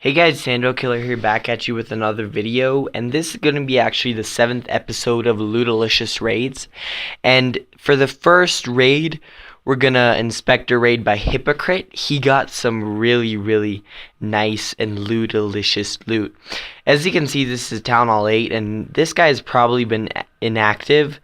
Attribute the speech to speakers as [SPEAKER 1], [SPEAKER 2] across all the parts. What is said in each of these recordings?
[SPEAKER 1] Hey guys, Andokiller here, back at you with another video, and this is going to be actually the 7th episode of Lootalicious raids. And for the first raid, we're going to inspect a raid by Hypocrite. He got some really nice and Lootalicious loot. As you can see, this is Town Hall 8, and this guy has probably been inactive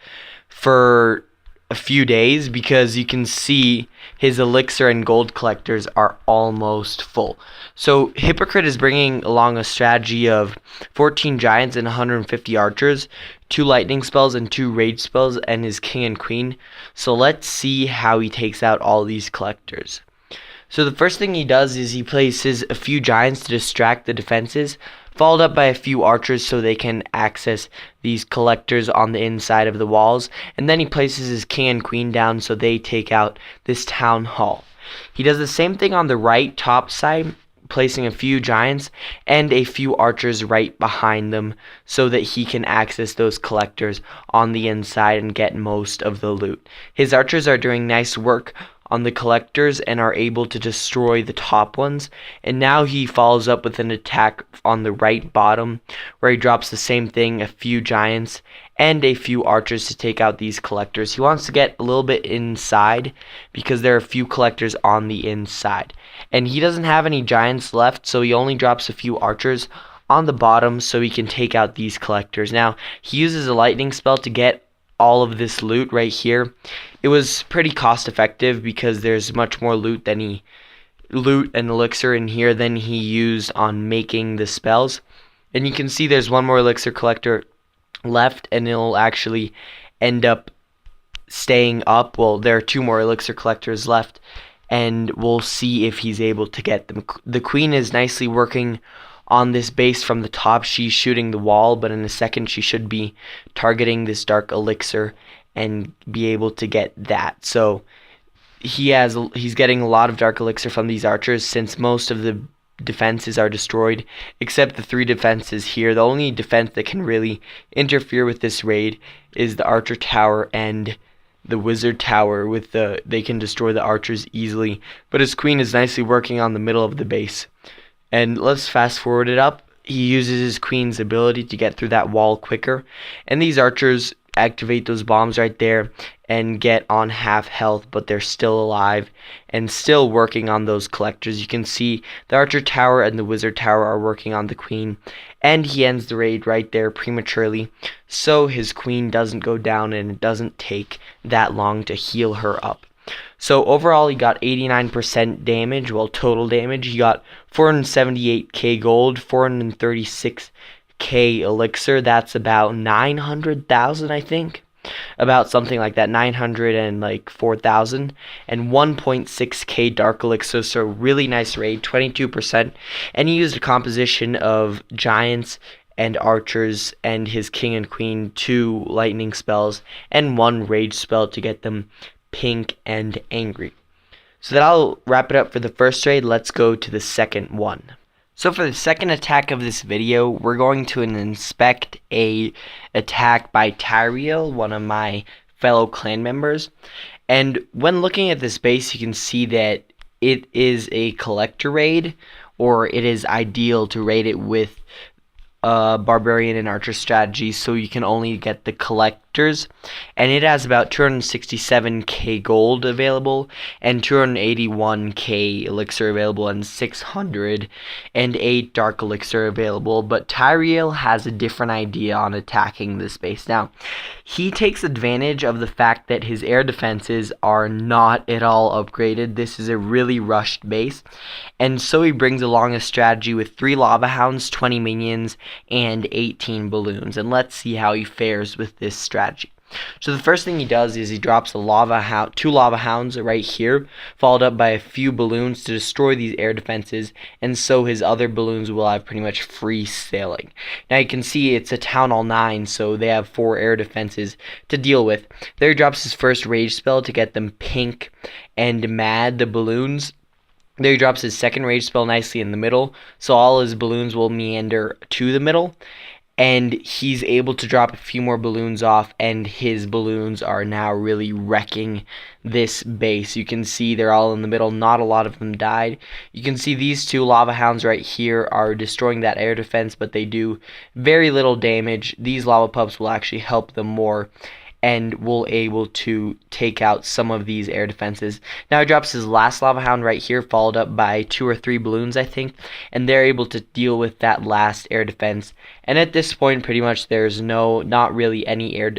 [SPEAKER 1] for a few days because you can see his elixir and gold collectors are almost full. So Hypocrite is bringing along a strategy of 14 giants and 150 archers, 2 lightning spells and 2 rage spells, and his king and queen. So let's see how he takes out all these collectors. So the first thing he does is he places a few giants to distract the defenses, followed up by a few archers so they can access these collectors on the inside of the walls, and then he places his king and queen down so they take out this town hall. He does the same thing on the right top side, placing a few giants and a few archers right behind them so that he can access those collectors on the inside and get most of the loot. His archers are doing nice work on the collectors and are able to destroy the top ones, and now he follows up with an attack on the right bottom where he drops the same thing, a few giants and a few archers to take out these collectors. He wants to get a little bit inside because there are a few collectors on the inside, and he doesn't have any giants left, so he only drops a few archers on the bottom so he can take out these collectors. Now he uses a lightning spell to get all of this loot right here. It was pretty cost effective because there's much more loot and elixir in here than he used on making the spells. And you can see there's one more elixir collector left, and it'll actually end up staying up. Well, there are 2 more elixir collectors left, and we'll see if he's able to get them. The queen is nicely working on this base from the top. She's shooting the wall, but in a second she should be targeting this dark elixir and be able to get that. So he's getting a lot of dark elixir from these archers since most of the defenses are destroyed except the 3 defenses here. The only defense that can really interfere with this raid is the archer tower and the wizard tower. They can destroy the archers easily, but his queen is nicely working on the middle of the base. And let's fast forward it up. He uses his queen's ability to get through that wall quicker, and these archers activate those bombs right there and get on half health, but they're still alive and still working on those collectors. You can see the archer tower and the wizard tower are working on the queen, and he ends the raid right there prematurely so his queen doesn't go down and it doesn't take that long to heal her up. So overall he got 89% damage, well, total damage. He got 478k gold, 436k elixir. That's about 900,000, I think. About something like that, 904,000, and 1.6k dark elixir. So really nice raid, 22%. And he used a composition of giants and archers and his king and queen, 2 lightning spells and 1 rage spell to get them pink and angry. So that'll wrap it up for the first raid. Let's go to the second one. So for the second attack of this video, we're going to inspect a attack by Tyreal, one of my fellow clan members. And when looking at this base, you can see that it is a collector raid, or it is ideal to raid it with barbarian and archer strategy, so you can only get the collectors, and it has about 267k gold available and 281k elixir available and 608 dark elixir available. But Tyreal has a different idea on attacking this base. Now he takes advantage of the fact that his air defenses are not at all upgraded. This is a really rushed base, and so he brings along a strategy with 3 lava hounds, 20 minions, and 18 balloons. And let's see how he fares with this strategy. So the first thing he does is he drops a 2 lava hounds right here, followed up by a few balloons to destroy these air defenses, and so his other balloons will have pretty much free sailing. Now you can see it's a Town Hall 9, so they have 4 air defenses to deal with. There he drops his first rage spell to get them pink and mad, the balloons. There he drops his second rage spell nicely in the middle, so all his balloons will meander to the middle. and he's able to drop a few more balloons off, and his balloons are now really wrecking this base. You can see they're all in the middle. Not a lot of them died. You can see these two lava hounds right here are destroying that air defense, but they do very little damage. These lava pups will actually help them more, and will able to take out some of these air defenses. Now he drops his last lava hound right here, followed up by 2 or 3 balloons, I think, and they're able to deal with that last air defense. And at this point, pretty much there's not really any air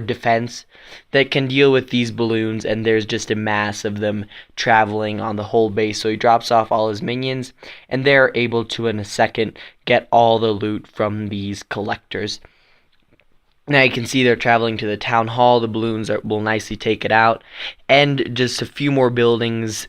[SPEAKER 1] defense that can deal with these balloons, and there's just a mass of them traveling on the whole base. So he drops off all his minions, and they're able to in a second get all the loot from these collectors. Now you can see they're traveling to the town hall. The balloons will nicely take it out, and just a few more buildings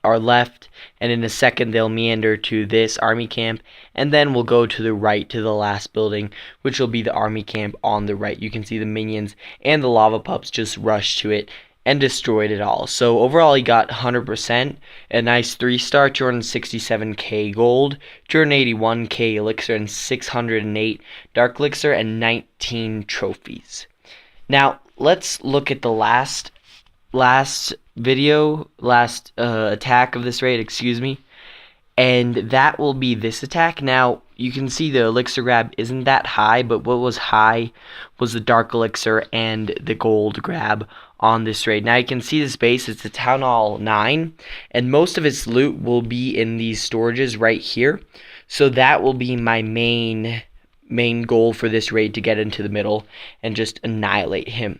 [SPEAKER 1] are left, and in a second they'll meander to this army camp, and then we'll go to the right to the last building, which will be the army camp on the right. You can see the minions and the lava pups just rush to it and destroyed it all. So overall he got 100%, a nice 3-star, 267k gold, 281k elixir, and 608 dark elixir, and 19 trophies. Now let's look at the last attack of this raid, excuse me, and that will be this attack. Now you can see the elixir grab isn't that high, but what was high was the dark elixir and the gold grab on this raid. Now you can see this base, it's a Town Hall 9, and most of its loot will be in these storages right here. So that will be my main goal for this raid, to get into the middle and just annihilate him.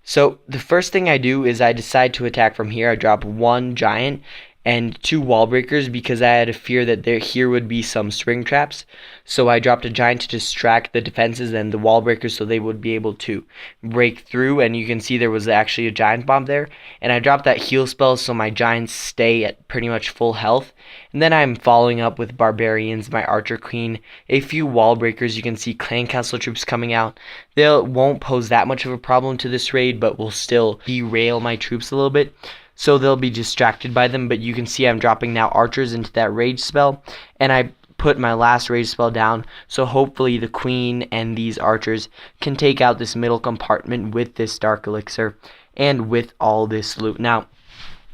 [SPEAKER 1] So the first thing I do is I decide to attack from here. I drop 1 giant and 2 wall breakers because I had a fear that here would be some spring traps. So I dropped a giant to distract the defenses and the wall breakers so they would be able to break through, and you can see there was actually a giant bomb there. And I dropped that heal spell so my giants stay at pretty much full health. And then I'm following up with barbarians, my archer queen, a few wall breakers. You can see clan castle troops coming out. They won't pose that much of a problem to this raid, but will still derail my troops a little bit. So they'll be distracted by them, but you can see I'm dropping now archers into that rage spell, and I put my last rage spell down, so hopefully the queen and these archers can take out this middle compartment with this dark elixir and with all this loot. Now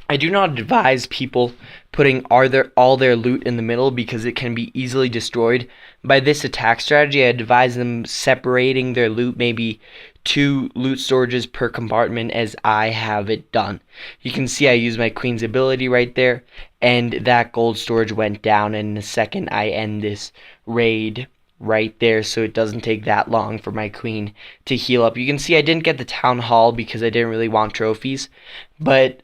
[SPEAKER 1] I do not advise people putting all their loot in the middle because it can be easily destroyed by this attack strategy. I advise them separating their loot, maybe 2 loot storages per compartment, as I have it done. You can see I use my queen's ability right there, and that gold storage went down, and in a second I end this raid right there, so it doesn't take that long for my queen to heal up. You can see I didn't get the town hall because I didn't really want trophies, but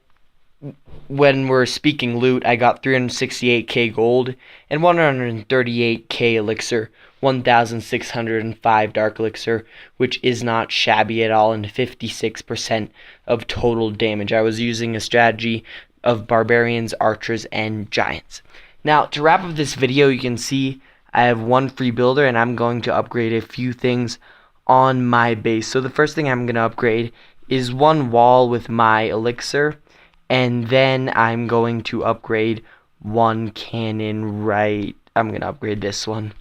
[SPEAKER 1] when we're speaking loot, I got 368k gold and 138k elixir, 1,605 dark elixir, which is not shabby at all, and 56% of total damage. I was using a strategy of barbarians, archers, and giants. Now, to wrap up this video, you can see I have 1 free builder, and I'm going to upgrade a few things on my base. So the first thing I'm going to upgrade is 1 wall with my elixir, and then I'm going to upgrade 1 cannon right. I'm going to upgrade this one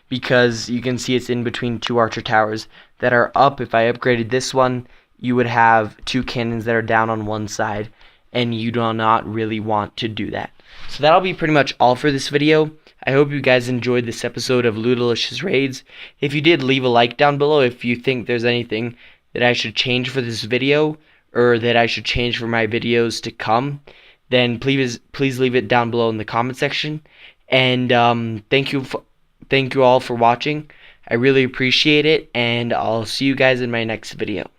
[SPEAKER 1] because you can see it's in between 2 archer towers that are up. If I upgraded this one, you would have 2 cannons that are down on one side, and you do not really want to do that. So that'll be pretty much all for this video. I hope you guys enjoyed this episode of Lootalicious Raids. If you did, leave a like down below if you think there's anything that I should change for this video, or that I should change for my videos to come. Then please leave it down below in the comment section. And thank you all for watching. I really appreciate it, and I'll see you guys in my next video.